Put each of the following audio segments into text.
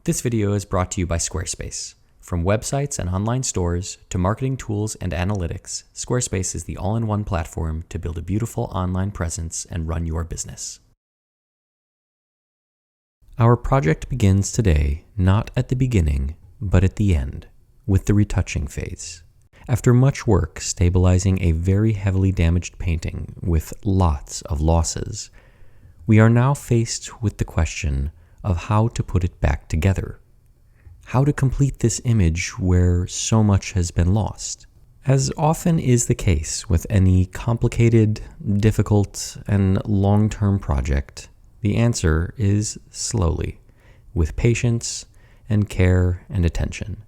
This video is brought to you by Squarespace. From websites and online stores to marketing tools and analytics, Squarespace is the all-in-one platform to build a beautiful online presence and run your business. Our project begins today, not at the beginning, but at the end, with the retouching phase. After much work stabilizing a very heavily damaged painting with lots of losses, we are now faced with the question of how to put it back together. How to complete this image where so much has been lost. As often is the case with any complicated, difficult, and long-term project, the answer is slowly, with patience and care and attention.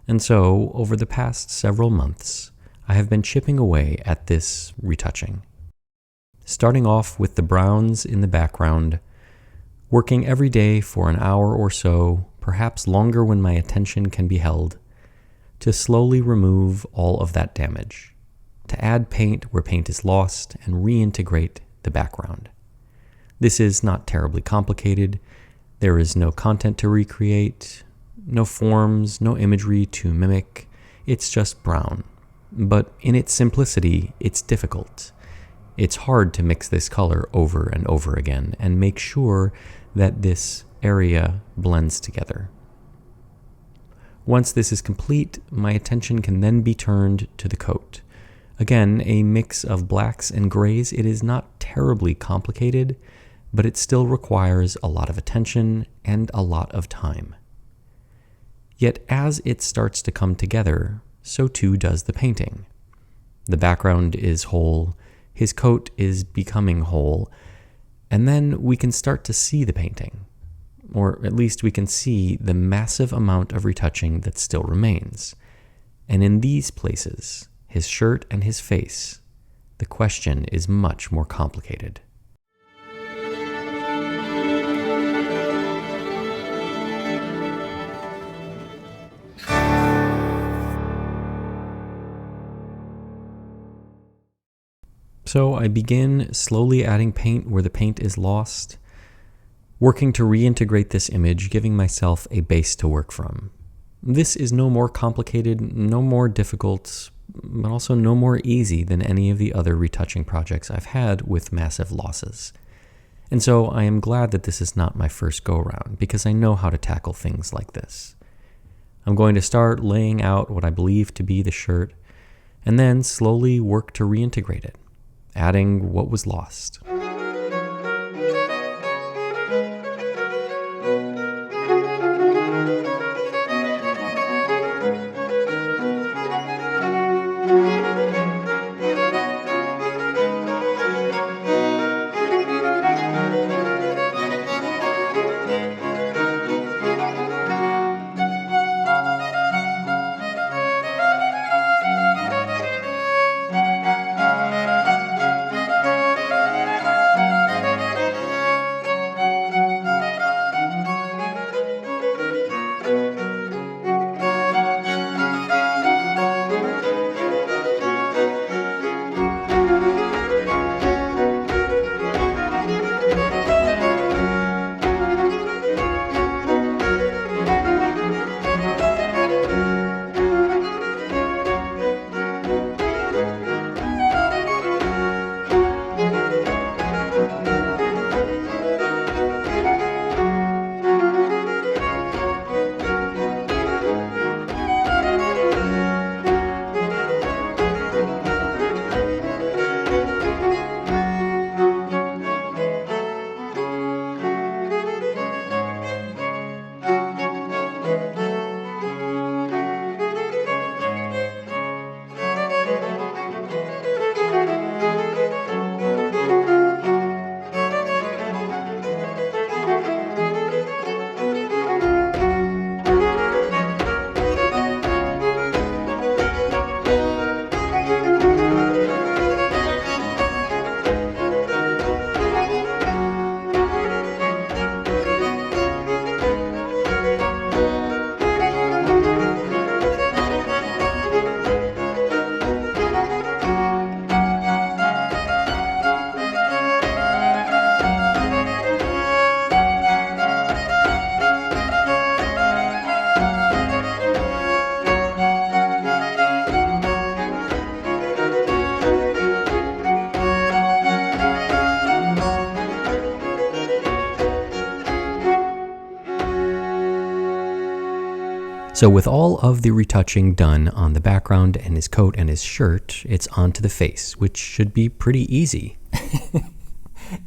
And so, over the past several months, I have been chipping away at this retouching. Starting off with the browns in the background, working every day for an hour or so, perhaps longer when my attention can be held, to slowly remove all of that damage, to add paint where paint is lost and reintegrate the background. This is not terribly complicated. There is no content to recreate, no forms, no imagery to mimic. It's just brown. But in its simplicity, it's difficult. It's hard to mix this color over and over again and make sure that this area blends together. Once this is complete, my attention can then be turned to the coat. Again, a mix of blacks and grays. It is not terribly complicated, but it still requires a lot of attention and a lot of time. Yet as it starts to come together, so too does the painting. The background is whole, his coat is becoming whole, and then we can start to see the painting. Or at least we can see the massive amount of retouching that still remains. And in these places, his shirt and his face, the question is much more complicated. So I begin slowly adding paint where the paint is lost, working to reintegrate this image, giving myself a base to work from. This is no more complicated, no more difficult, but also no more easy than any of the other retouching projects I've had with massive losses. And so I am glad that this is not my first go-around, because I know how to tackle things like this. I'm going to start laying out what I believe to be the shirt, and then slowly work to reintegrate it, adding what was lost. So with all of the retouching done on the background and his coat and his shirt, it's onto the face, which should be pretty easy.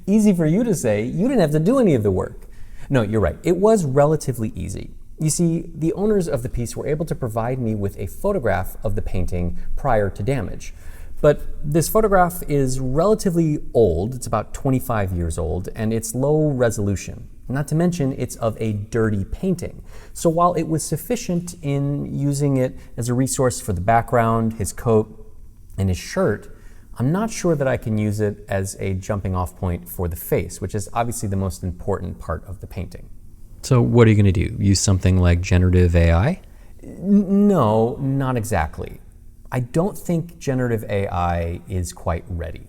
Easy for you to say. You didn't have to do any of the work. No, you're right. It was relatively easy. You see, the owners of the piece were able to provide me with a photograph of the painting prior to damage. But this photograph is relatively old. It's about 25 years old, and it's low resolution. Not to mention, it's of a dirty painting. So while it was sufficient in using it as a resource for the background, his coat, and his shirt, I'm not sure that I can use it as a jumping off point for the face, which is obviously the most important part of the painting. So what are you going to do? Use something like generative AI? No, not exactly. I don't think generative AI is quite ready.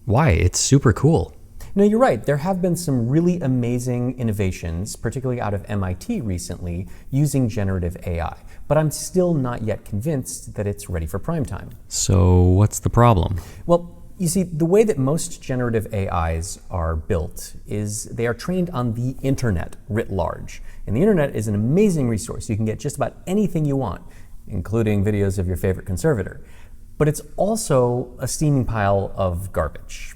Why? It's super cool. No, you're right. There have been some really amazing innovations, particularly out of MIT recently, using generative AI. But I'm still not yet convinced that it's ready for prime time. So what's the problem? Well, you see, the way that most generative AIs are built is they are trained on the internet writ large. And the internet is an amazing resource. You can get just about anything you want, including videos of your favorite conservator. But it's also a steaming pile of garbage,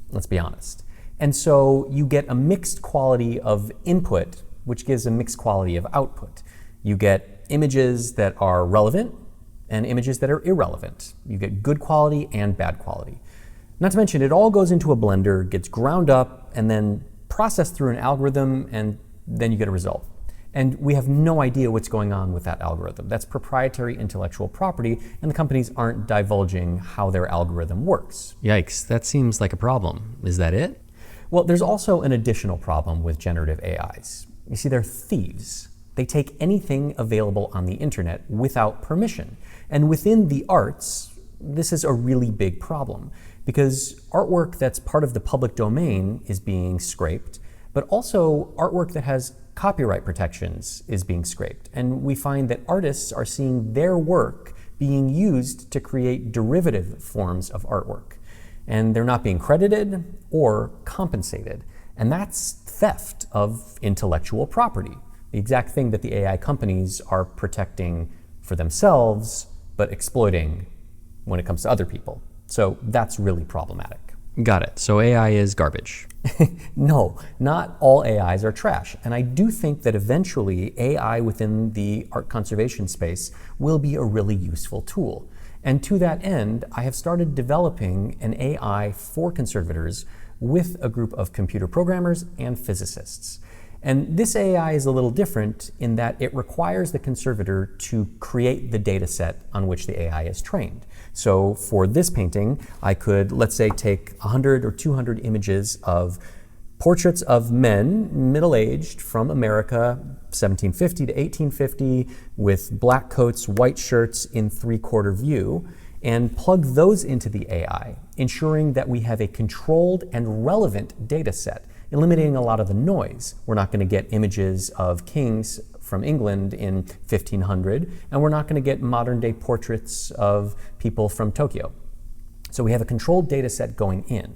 let's be honest. And so you get a mixed quality of input, which gives a mixed quality of output. You get images that are relevant and images that are irrelevant. You get good quality and bad quality. Not to mention, it all goes into a blender, gets ground up, and then processed through an algorithm, and then you get a result. And we have no idea what's going on with that algorithm. That's proprietary intellectual property, and the companies aren't divulging how their algorithm works. Yikes, that seems like a problem. Is that it? Well, there's also an additional problem with generative AIs. You see, they're thieves. They take anything available on the internet without permission. And within the arts, this is a really big problem, because artwork that's part of the public domain is being scraped, but also artwork that has copyright protections is being scraped. And we find that artists are seeing their work being used to create derivative forms of artwork. And they're not being credited or compensated. And that's theft of intellectual property, the exact thing that the AI companies are protecting for themselves, but exploiting when it comes to other people. So that's really problematic. Got it. So AI is garbage. No, not all AIs are trash. And I do think that eventually AI within the art conservation space will be a really useful tool. And to that end, I have started developing an AI for conservators with a group of computer programmers and physicists. And this AI is a little different in that it requires the conservator to create the data set on which the AI is trained. So for this painting, I could, let's say, take 100 or 200 images of portraits of men, middle-aged, from America, 1750 to 1850, with black coats, white shirts in three-quarter view, and plug those into the AI, ensuring that we have a controlled and relevant data set, eliminating a lot of the noise. We're not going to get images of kings from England in 1500, and we're not going to get modern-day portraits of people from Tokyo. So we have a controlled data set going in.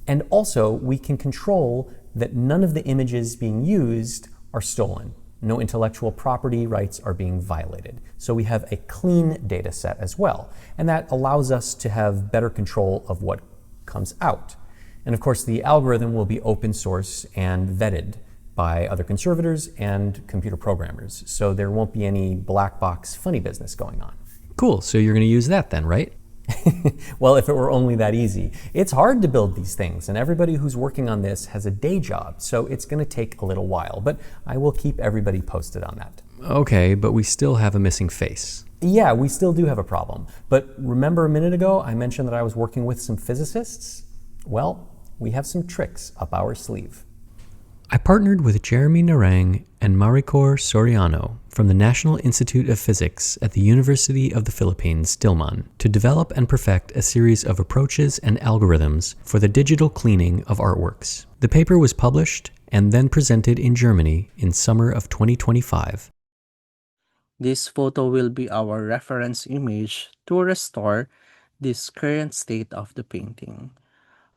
And also, we can control that none of the images being used are stolen. No intellectual property rights are being violated. So we have a clean data set as well. And that allows us to have better control of what comes out. And of course, the algorithm will be open source and vetted by other conservators and computer programmers. So there won't be any black box funny business going on. Cool. So you're going to use that then, right? Well, if it were only that easy. It's hard to build these things, and everybody who's working on this has a day job, so it's going to take a little while, but I will keep everybody posted on that. Okay, but we still have a missing face. Yeah, we still do have a problem. But remember a minute ago I mentioned that I was working with some physicists? Well, we have some tricks up our sleeve. I partnered with Jeremy Narag and MARICOR Soriano from the National Institute of Physics at the University of the Philippines, Diliman, to develop and perfect a series of approaches and algorithms for the digital cleaning of artworks. The paper was published and then presented in Germany in summer of 2025. This photo will be our reference image to restore this current state of the painting.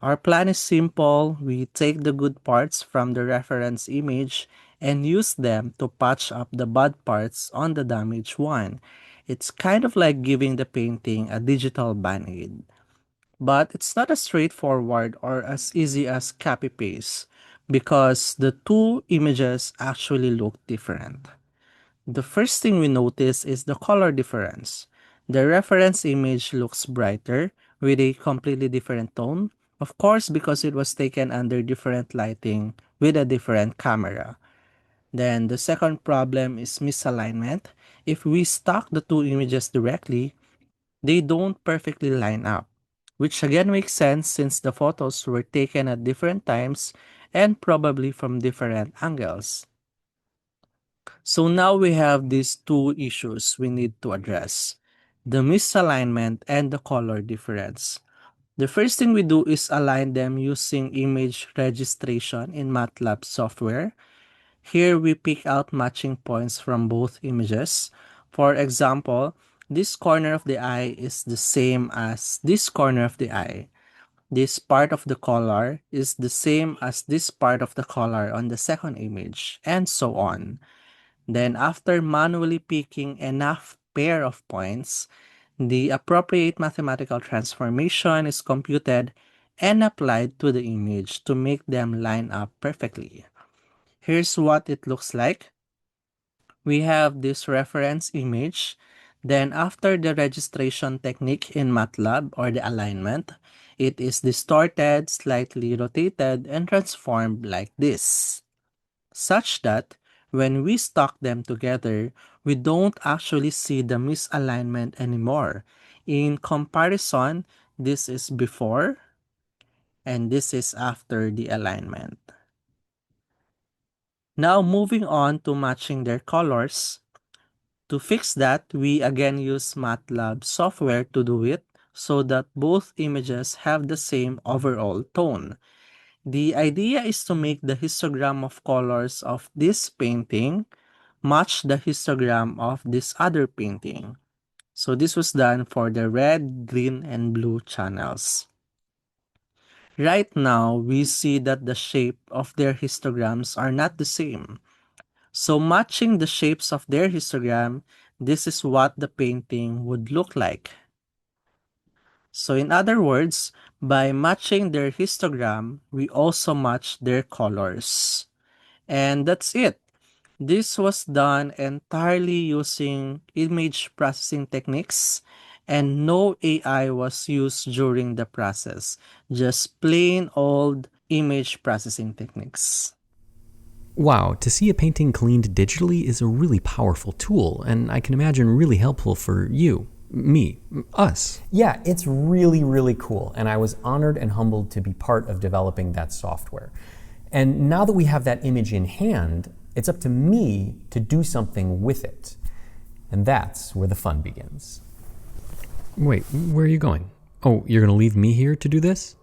Our plan is simple. We take the good parts from the reference image and use them to patch up the bad parts on the damaged one. It's kind of like giving the painting a digital band-aid. But it's not as straightforward or as easy as copy-paste because the two images actually look different. The first thing we notice is the color difference. The reference image looks brighter with a completely different tone, of course because it was taken under different lighting with a different camera. Then the second problem is misalignment. If we stack the two images directly, they don't perfectly line up, which again makes sense since the photos were taken at different times and probably from different angles. So now we have these two issues we need to address: the misalignment and the color difference. The first thing we do is align them using image registration in MATLAB software. Here we pick out matching points from both images. For example, this corner of the eye is the same as this corner of the eye. This part of the collar is the same as this part of the collar on the second image, and so on. Then after manually picking enough pair of points, the appropriate mathematical transformation is computed and applied to the image to make them line up perfectly. Here's what it looks like. We have this reference image. Then after the registration technique in MATLAB or the alignment, it is distorted, slightly rotated, and transformed like this, such that when we stack them together, we don't actually see the misalignment anymore. In comparison, this is before and this is after the alignment. Now moving on to matching their colors. To fix that, we again use MATLAB software to do it so that both images have the same overall tone. The idea is to make the histogram of colors of this painting match the histogram of this other painting. So this was done for the red, green, and blue channels. Right now, we see that the shape of their histograms are not the same. So matching the shapes of their histogram, this is what the painting would look like. So in other words, by matching their histogram, we also match their colors. And that's it. This was done entirely using image processing techniques, and no AI was used during the process, just plain old image processing techniques. Wow, to see a painting cleaned digitally is a really powerful tool, and I can imagine really helpful for you, me, us. Yeah, it's really, really cool, and I was honored and humbled to be part of developing that software. And now that we have that image in hand, it's up to me to do something with it. And that's where the fun begins. Wait, where are you going? Oh, you're going to leave me here to do this?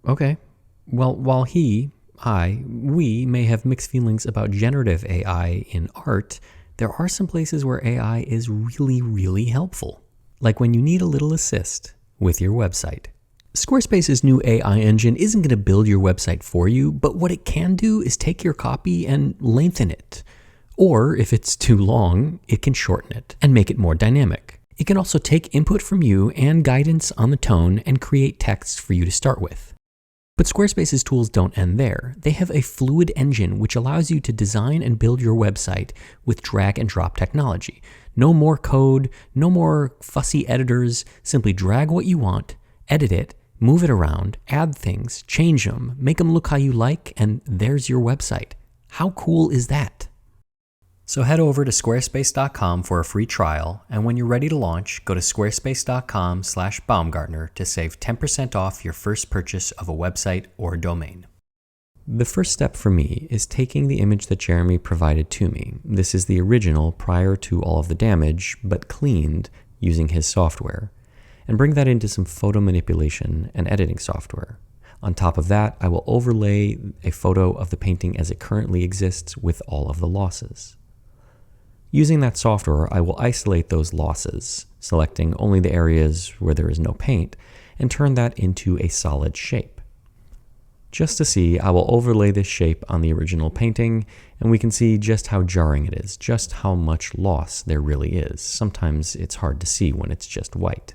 Okay. Well, while we may have mixed feelings about generative AI in art, there are some places where AI is really, really helpful. Like when you need a little assist with your website. Squarespace's new AI engine isn't going to build your website for you, but what it can do is take your copy and lengthen it. Or if it's too long, it can shorten it and make it more dynamic. It can also take input from you and guidance on the tone and create text for you to start with. But Squarespace's tools don't end there. They have a fluid engine which allows you to design and build your website with drag and drop technology. No more code, no more fussy editors. Simply drag what you want, edit it, move it around, add things, change them, make them look how you like, and there's your website. How cool is that? So head over to squarespace.com for a free trial, and when you're ready to launch, go to squarespace.com/Baumgartner to save 10% off your first purchase of a website or domain. The first step for me is taking the image that Jeremy provided to me. This is the original prior to all of the damage, but cleaned using his software, and bring that into some photo manipulation and editing software. On top of that, I will overlay a photo of the painting as it currently exists with all of the losses. Using that software, I will isolate those losses, selecting only the areas where there is no paint, and turn that into a solid shape. Just to see, I will overlay this shape on the original painting, and we can see just how jarring it is, just how much loss there really is. Sometimes it's hard to see when it's just white.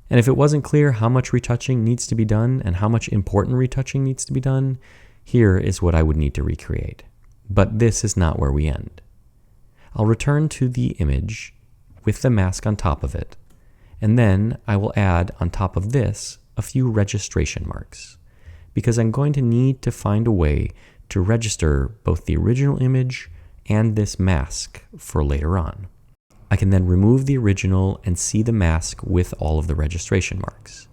And if it wasn't clear how much retouching needs to be done and how much important retouching needs to be done, here is what I would need to recreate. But this is not where we end. I'll return to the image with the mask on top of it, and then I will add on top of this a few registration marks, because I'm going to need to find a way to register both the original image and this mask for later on. I can then remove the original and see the mask with all of the registration marks.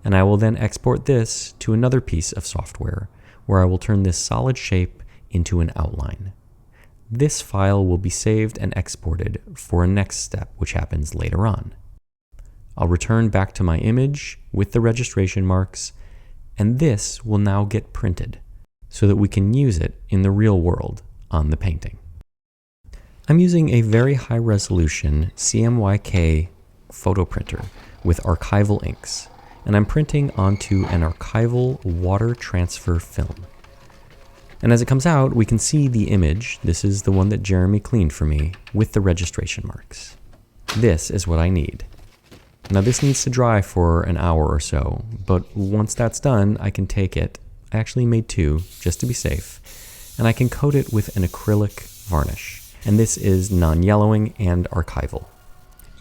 And I will then export this to another piece of software where I will turn this solid shape into an outline. This file will be saved and exported for a next step, which happens later on. I'll return back to my image with the registration marks, and this will now get printed so that we can use it in the real world on the painting. I'm using a very high resolution CMYK photo printer with archival inks, and I'm printing onto an archival water transfer film. And as it comes out, we can see the image. This is the one that Jeremy cleaned for me with the registration marks. This is what I need. Now this needs to dry for an hour or so, but once that's done, I can take it. I actually made two, just to be safe, and I can coat it with an acrylic varnish. And this is non-yellowing and archival.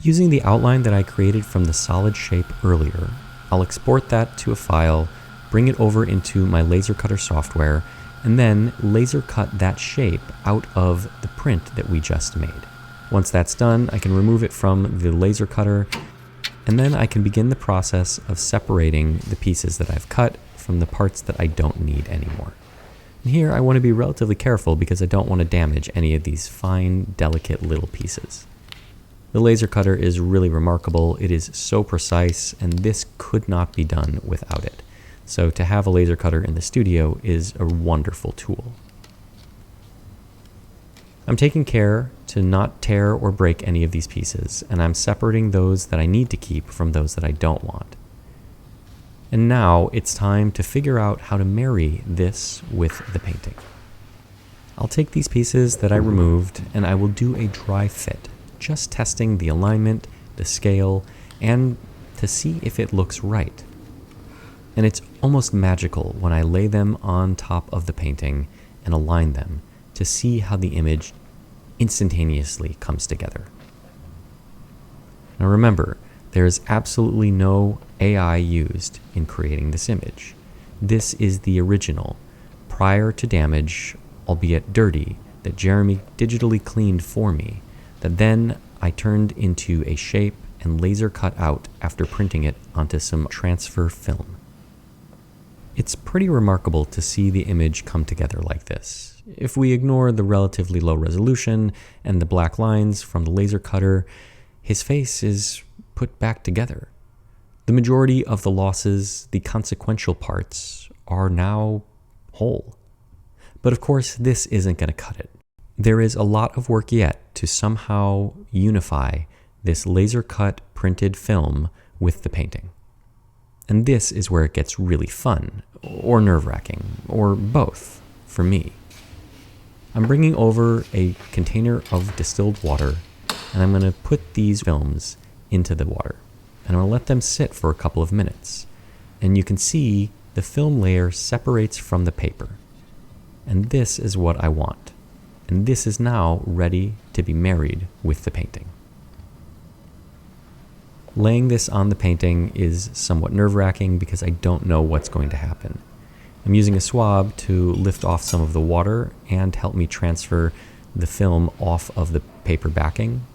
Using the outline that I created from the solid shape earlier, I'll export that to a file, bring it over into my laser cutter software, and then laser cut that shape out of the print that we just made. Once that's done, I can remove it from the laser cutter, and then I can begin the process of separating the pieces that I've cut from the parts that I don't need anymore. And here I want to be relatively careful because I don't want to damage any of these fine, delicate little pieces. The laser cutter is really remarkable. It is so precise, and this could not be done without it. So to have a laser cutter in the studio is a wonderful tool. I'm taking care to not tear or break any of these pieces, and I'm separating those that I need to keep from those that I don't want. And now it's time to figure out how to marry this with the painting. I'll take these pieces that I removed and I will do a dry fit, just testing the alignment, the scale, and to see if it looks right. And it's almost magical when I lay them on top of the painting and align them to see how the image instantaneously comes together. Now remember, there is absolutely no AI used in creating this image. This is the original, prior to damage, albeit dirty, that Jeremy digitally cleaned for me, that then I turned into a shape and laser cut out after printing it onto some transfer film. It's pretty remarkable to see the image come together like this. If we ignore the relatively low resolution and the black lines from the laser cutter, his face is put back together. The majority of the losses, the consequential parts, are now whole. But of course, this isn't going to cut it. There is a lot of work yet to somehow unify this laser cut printed film with the painting. And this is where it gets really fun, or nerve-wracking, or both, for me. I'm bringing over a container of distilled water, and I'm going to put these films into the water. And I'm going to let them sit for a couple of minutes. And you can see the film layer separates from the paper. And this is what I want. And this is now ready to be married with the painting. Laying this on the painting is somewhat nerve-wracking because I don't know what's going to happen. I'm using a swab to lift off some of the water and help me transfer the film off of the paper backing.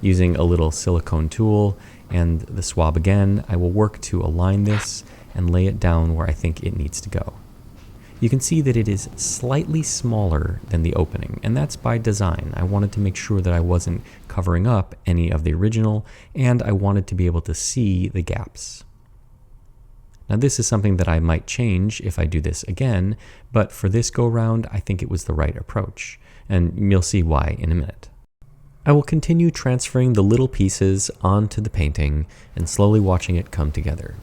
Using a little silicone tool and the swab again, I will work to align this and lay it down where I think it needs to go. You can see that it is slightly smaller than the opening, and that's by design. I wanted to make sure that I wasn't covering up any of the original, and I wanted to be able to see the gaps. Now this is something that I might change if I do this again, but for this go-round, I think it was the right approach, and you'll see why in a minute. I will continue transferring the little pieces onto the painting and slowly watching it come together.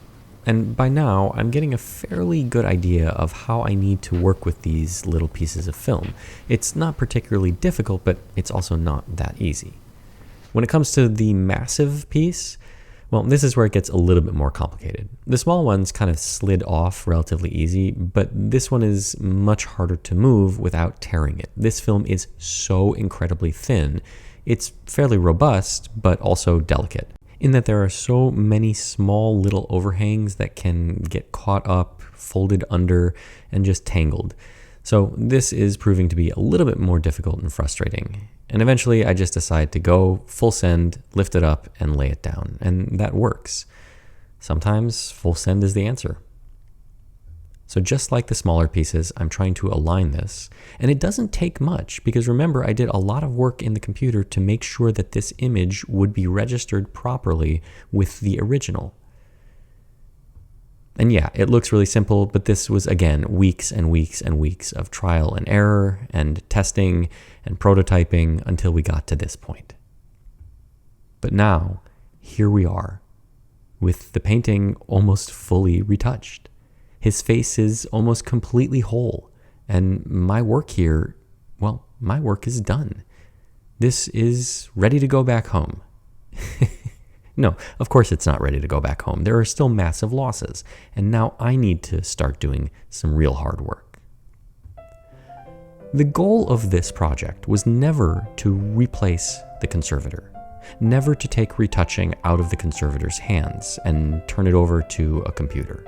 And by now, I'm getting a fairly good idea of how I need to work with these little pieces of film. It's not particularly difficult, but it's also not that easy. When it comes to the massive piece, well, this is where it gets a little bit more complicated. The small ones kind of slid off relatively easy, but this one is much harder to move without tearing it. This film is so incredibly thin. It's fairly robust, but also delicate, in that there are so many small little overhangs that can get caught up, folded under, and just tangled. So this is proving to be a little bit more difficult and frustrating. And eventually I just decide to go full send, lift it up, and lay it down. And that works. Sometimes full send is the answer. So just like the smaller pieces, I'm trying to align this. And it doesn't take much, because remember, I did a lot of work in the computer to make sure that this image would be registered properly with the original. And yeah, it looks really simple, but this was, again, weeks and weeks and weeks of trial and error and testing and prototyping until we got to this point. But now, here we are, with the painting almost fully retouched. His face is almost completely whole, and my work here, well, my work is done. This is ready to go back home. No, of course it's not ready to go back home. There are still massive losses, and now I need to start doing some real hard work. The goal of this project was never to replace the conservator, never to take retouching out of the conservator's hands and turn it over to a computer.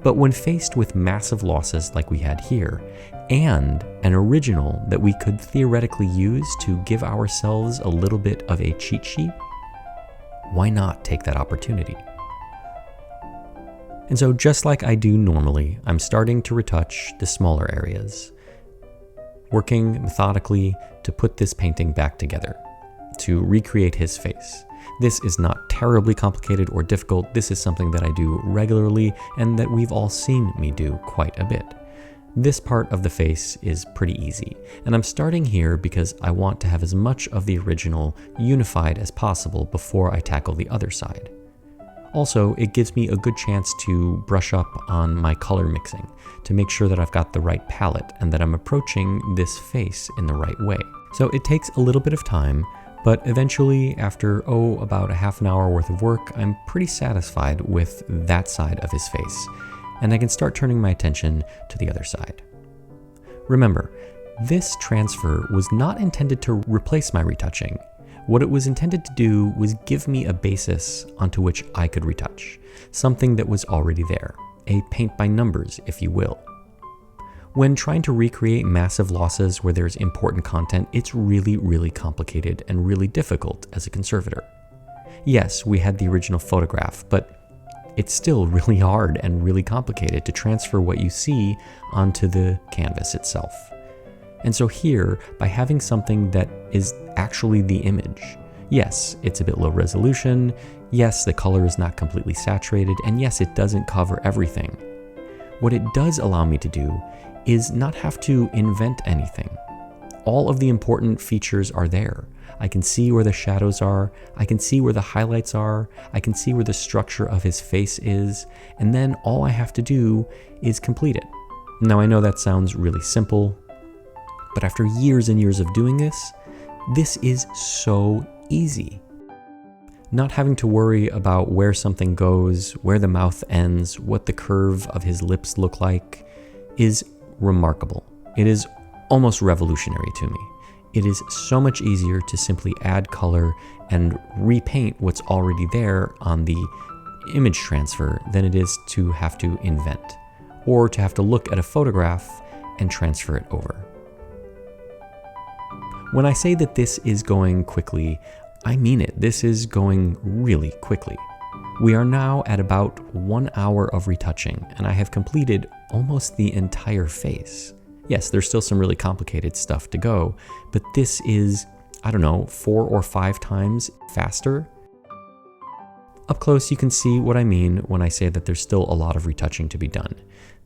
But when faced with massive losses like we had here, and an original that we could theoretically use to give ourselves a little bit of a cheat sheet, why not take that opportunity? And so just like I do normally, I'm starting to retouch the smaller areas, working methodically to put this painting back together, to recreate his face. This is not terribly complicated or difficult. This is something that I do regularly and that we've all seen me do quite a bit. This part of the face is pretty easy, and I'm starting here because I want to have as much of the original unified as possible before I tackle the other side. Also, it gives me a good chance to brush up on my color mixing, to make sure that I've got the right palette and that I'm approaching this face in the right way. So it takes a little bit of time, but eventually, after, about a half an hour worth of work, I'm pretty satisfied with that side of his face, and I can start turning my attention to the other side. Remember, this transfer was not intended to replace my retouching. What it was intended to do was give me a basis onto which I could retouch, something that was already there, a paint by numbers, if you will. When trying to recreate massive losses where there's important content, it's really, really complicated and really difficult as a conservator. Yes, we had the original photograph, but it's still really hard and really complicated to transfer what you see onto the canvas itself. And so here, by having something that is actually the image, yes, it's a bit low resolution, yes, the color is not completely saturated, and yes, it doesn't cover everything. What it does allow me to do is not have to invent anything. All of the important features are there. I can see where the shadows are, I can see where the highlights are, I can see where the structure of his face is, and then all I have to do is complete it. Now I know that sounds really simple, but after years and years of doing this is so easy. Not having to worry about where something goes, where the mouth ends, what the curve of his lips look like, is remarkable. It is almost revolutionary to me. It is so much easier to simply add color and repaint what's already there on the image transfer than it is to have to invent, or to have to look at a photograph and transfer it over. When I say that this is going quickly, I mean it. This is going really quickly. We are now at about 1 hour of retouching, and I have completed almost the entire face. Yes, there's still some really complicated stuff to go, but this is, 4 or 5 times faster. Up close, you can see what I mean when I say that there's still a lot of retouching to be done.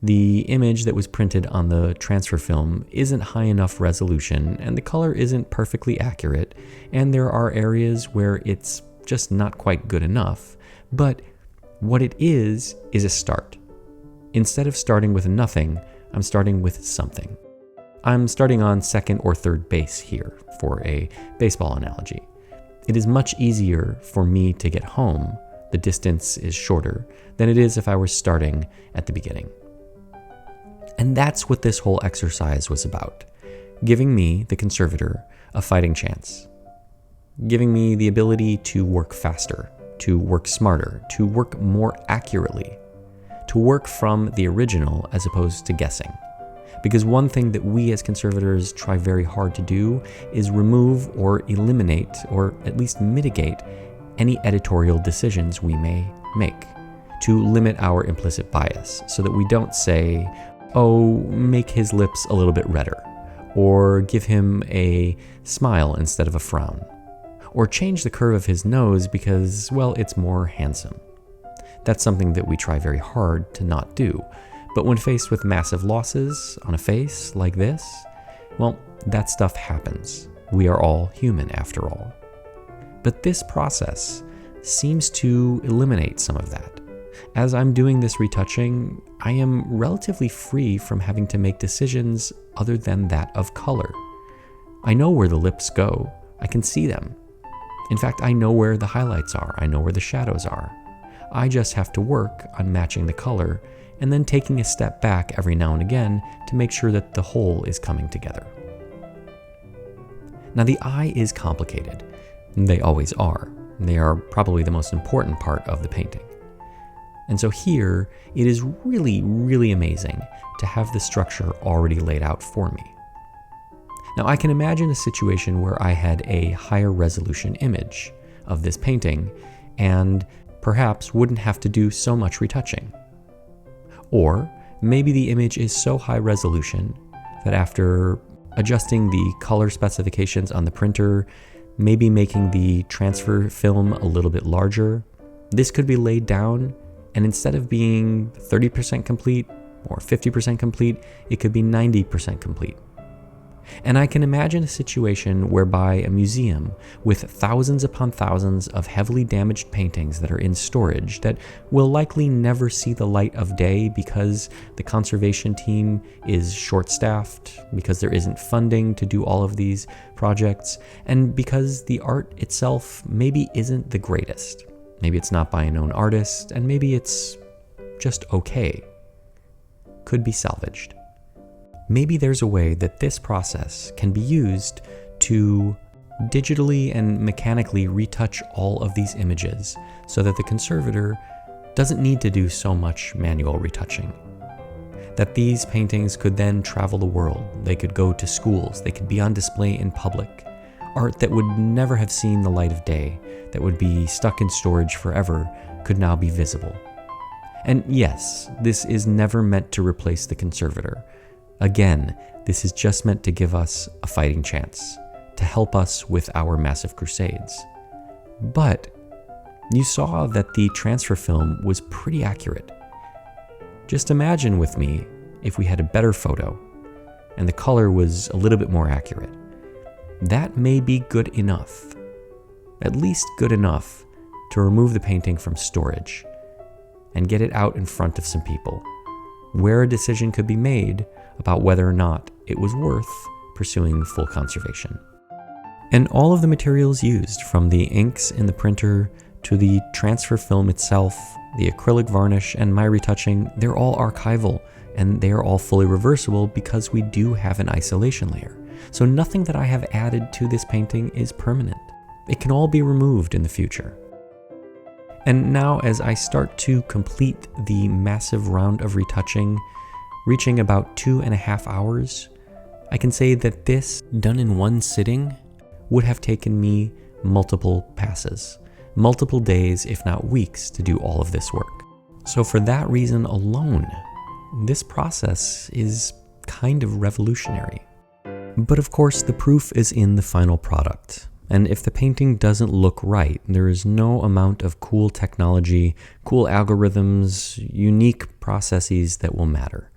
The image that was printed on the transfer film isn't high enough resolution, and the color isn't perfectly accurate, and there are areas where it's just not quite good enough. But What it is a start. Instead of starting with nothing, I'm starting with something. I'm starting on second or third base here, for a baseball analogy. It is much easier for me to get home, the distance is shorter, than it is if I were starting at the beginning. And that's what this whole exercise was about, giving me, the conservator, a fighting chance. Giving me the ability to work faster, to work smarter, to work more accurately, to work from the original as opposed to guessing. Because one thing that we as conservators try very hard to do is remove or eliminate, or at least mitigate, any editorial decisions we may make, to limit our implicit bias, so that we don't say, oh, make his lips a little bit redder, or give him a smile instead of a frown, or change the curve of his nose because, well, it's more handsome. That's something that we try very hard to not do. But when faced with massive losses on a face like this, well, that stuff happens. We are all human after all. But this process seems to eliminate some of that. As I'm doing this retouching, I am relatively free from having to make decisions other than that of color. I know where the lips go. I can see them. In fact, I know where the highlights are. I know where the shadows are. I just have to work on matching the color and then taking a step back every now and again to make sure that the whole is coming together. Now, the eye is complicated. They always are. They are probably the most important part of the painting. And so here, it is really, really amazing to have the structure already laid out for me. Now, I can imagine a situation where I had a higher resolution image of this painting and perhaps wouldn't have to do so much retouching. Or maybe the image is so high resolution that after adjusting the color specifications on the printer, maybe making the transfer film a little bit larger, this could be laid down, and instead of being 30% complete or 50% complete, it could be 90% complete. And I can imagine a situation whereby a museum with thousands upon thousands of heavily damaged paintings that are in storage that will likely never see the light of day because the conservation team is short-staffed, because there isn't funding to do all of these projects, and because the art itself maybe isn't the greatest. Maybe it's not by a known artist, and maybe it's just okay. Could be salvaged. Maybe there's a way that this process can be used to digitally and mechanically retouch all of these images so that the conservator doesn't need to do so much manual retouching. That these paintings could then travel the world, they could go to schools, they could be on display in public. Art that would never have seen the light of day, that would be stuck in storage forever, could now be visible. And yes, this is never meant to replace the conservator. Again, this is just meant to give us a fighting chance, to help us with our massive crusades. But you saw that the transfer film was pretty accurate. Just imagine with me if we had a better photo and the color was a little bit more accurate. That may be good enough, at least good enough to remove the painting from storage and get it out in front of some people, where a decision could be made about whether or not it was worth pursuing full conservation. And all of the materials used, from the inks in the printer to the transfer film itself, the acrylic varnish, and my retouching, they're all archival, and they are all fully reversible because we do have an isolation layer. So nothing that I have added to this painting is permanent. It can all be removed in the future. And now, as I start to complete the massive round of retouching, reaching about 2.5 hours, I can say that this, done in one sitting, would have taken me multiple passes, multiple days, if not weeks, to do all of this work. So for that reason alone, this process is kind of revolutionary. But of course, the proof is in the final product. And if the painting doesn't look right, there is no amount of cool technology, cool algorithms, unique processes that will matter.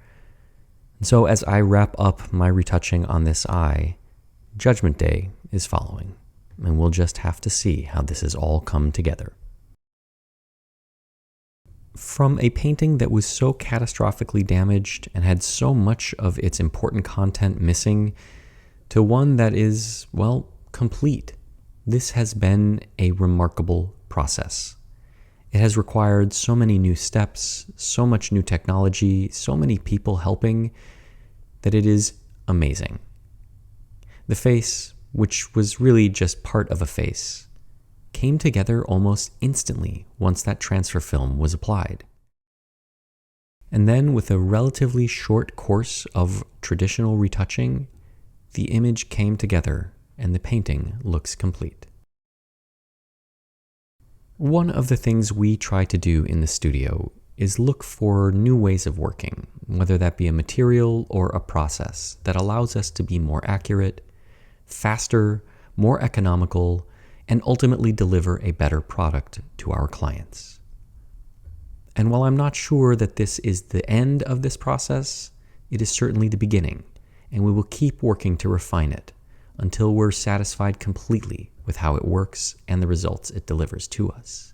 So as I wrap up my retouching on this eye, Judgment Day is following, and we'll just have to see how this has all come together. From a painting that was so catastrophically damaged and had so much of its important content missing, to one that is, well, complete. This has been a remarkable process. It has required so many new steps, so much new technology, so many people helping, that it is amazing. The face, which was really just part of a face, came together almost instantly once that transfer film was applied. And then with a relatively short course of traditional retouching, the image came together and the painting looks complete. One of the things we try to do in the studio is look for new ways of working, whether that be a material or a process that allows us to be more accurate, faster, more economical, and ultimately deliver a better product to our clients. And while I'm not sure that this is the end of this process, it is certainly the beginning, and we will keep working to refine it until we're satisfied completely with how it works and the results it delivers to us.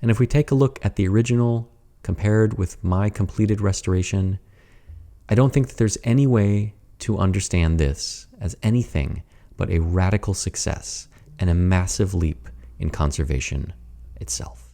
And if we take a look at the original compared with my completed restoration, I don't think that there's any way to understand this as anything but a radical success and a massive leap in conservation itself.